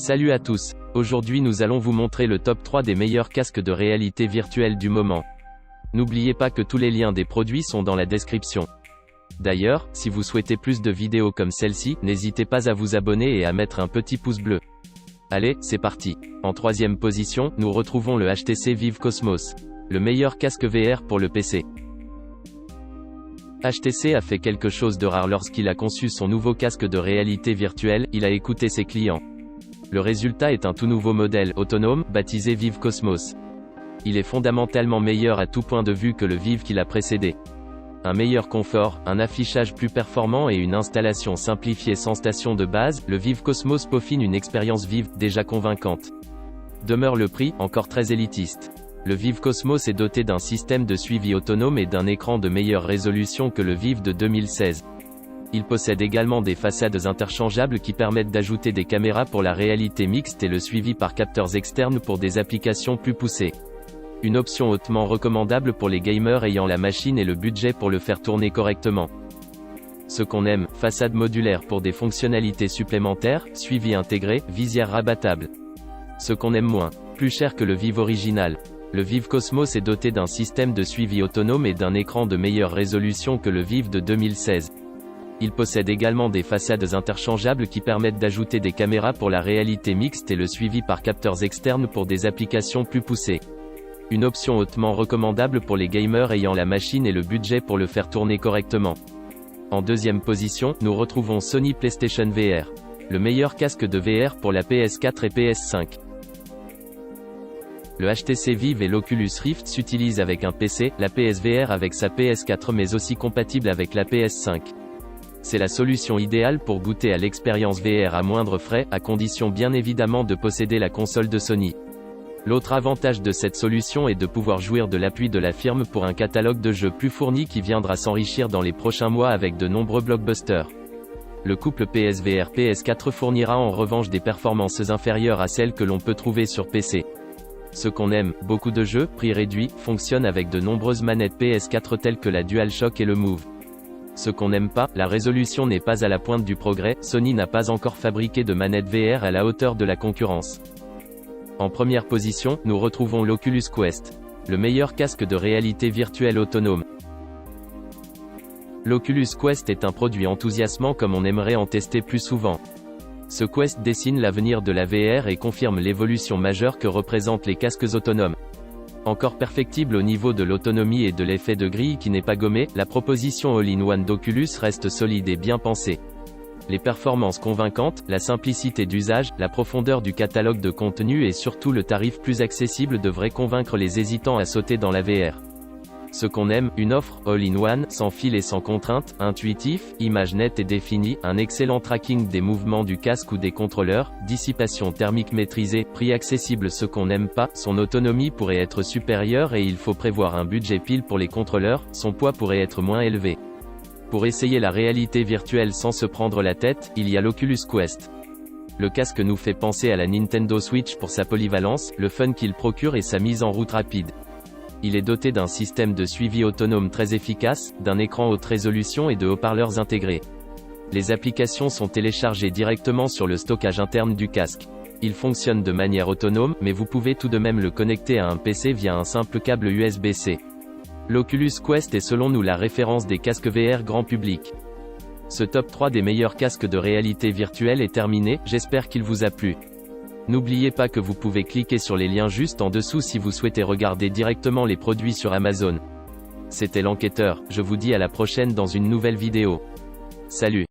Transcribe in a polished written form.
Salut à tous. Aujourd'hui nous allons vous montrer le top 3 des meilleurs casques de réalité virtuelle du moment. N'oubliez pas que tous les liens des produits sont dans la description. D'ailleurs, si vous souhaitez plus de vidéos comme celle-ci, n'hésitez pas à vous abonner et à mettre un petit pouce bleu. Allez, c'est parti. En troisième position, nous retrouvons le HTC Vive Cosmos, le meilleur casque VR pour le PC. HTC a fait quelque chose de rare lorsqu'il a conçu son nouveau casque de réalité virtuelle, il a écouté ses clients. Le résultat est un tout nouveau modèle autonome, baptisé Vive Cosmos. Il est fondamentalement meilleur à tout point de vue que le Vive qui l'a précédé. Un meilleur confort, un affichage plus performant et une installation simplifiée sans station de base, le Vive Cosmos peaufine une expérience Vive, déjà convaincante. Demeure le prix, encore très élitiste. Le Vive Cosmos est doté d'un système de suivi autonome et d'un écran de meilleure résolution que le Vive de 2016. Il possède également des façades interchangeables qui permettent d'ajouter des caméras pour la réalité mixte et le suivi par capteurs externes pour des applications plus poussées. Une option hautement recommandable pour les gamers ayant la machine et le budget pour le faire tourner correctement. Ce qu'on aime, façade modulaire pour des fonctionnalités supplémentaires, suivi intégré, visière rabattable. Ce qu'on aime moins, plus cher que le Vive original. Le Vive Cosmos est doté d'un système de suivi autonome et d'un écran de meilleure résolution que le Vive de 2016. Il possède également des façades interchangeables qui permettent d'ajouter des caméras pour la réalité mixte et le suivi par capteurs externes pour des applications plus poussées. Une option hautement recommandable pour les gamers ayant la machine et le budget pour le faire tourner correctement. En deuxième position, nous retrouvons Sony PlayStation VR, le meilleur casque de VR pour la PS4 et PS5. Le HTC Vive et l'Oculus Rift s'utilisent avec un PC, la PSVR avec sa PS4 mais aussi compatible avec la PS5. C'est la solution idéale pour goûter à l'expérience VR à moindre frais, à condition bien évidemment de posséder la console de Sony. L'autre avantage de cette solution est de pouvoir jouir de l'appui de la firme pour un catalogue de jeux plus fourni qui viendra s'enrichir dans les prochains mois avec de nombreux blockbusters. Le couple PSVR-PS4 fournira en revanche des performances inférieures à celles que l'on peut trouver sur PC. Ce qu'on aime, beaucoup de jeux, prix réduit, fonctionnent avec de nombreuses manettes PS4 telles que la DualShock et le Move. Ce qu'on n'aime pas, la résolution n'est pas à la pointe du progrès, Sony n'a pas encore fabriqué de manette VR à la hauteur de la concurrence. En première position, nous retrouvons l'Oculus Quest, le meilleur casque de réalité virtuelle autonome. L'Oculus Quest est un produit enthousiasmant comme on aimerait en tester plus souvent. Ce Quest dessine l'avenir de la VR et confirme l'évolution majeure que représentent les casques autonomes. Encore perfectible au niveau de l'autonomie et de l'effet de grille qui n'est pas gommé, la proposition all-in-one d'Oculus reste solide et bien pensée. Les performances convaincantes, la simplicité d'usage, la profondeur du catalogue de contenu et surtout le tarif plus accessible devraient convaincre les hésitants à sauter dans la VR. Ce qu'on aime, une offre all-in-one, sans fil et sans contrainte, intuitif, image nette et définie, un excellent tracking des mouvements du casque ou des contrôleurs, dissipation thermique maîtrisée, prix accessible. Ce qu'on n'aime pas, son autonomie pourrait être supérieure et il faut prévoir un budget pile pour les contrôleurs, son poids pourrait être moins élevé. Pour essayer la réalité virtuelle sans se prendre la tête, il y a l'Oculus Quest. Le casque nous fait penser à la Nintendo Switch pour sa polyvalence, le fun qu'il procure et sa mise en route rapide. Il est doté d'un système de suivi autonome très efficace, d'un écran haute résolution et de haut-parleurs intégrés. Les applications sont téléchargées directement sur le stockage interne du casque. Il fonctionne de manière autonome, mais vous pouvez tout de même le connecter à un PC via un simple câble USB-C. L'Oculus Quest est selon nous la référence des casques VR grand public. Ce top 3 des meilleurs casques de réalité virtuelle est terminé, j'espère qu'il vous a plu. N'oubliez pas que vous pouvez cliquer sur les liens juste en dessous si vous souhaitez regarder directement les produits sur Amazon. C'était l'enquêteur, je vous dis à la prochaine dans une nouvelle vidéo. Salut!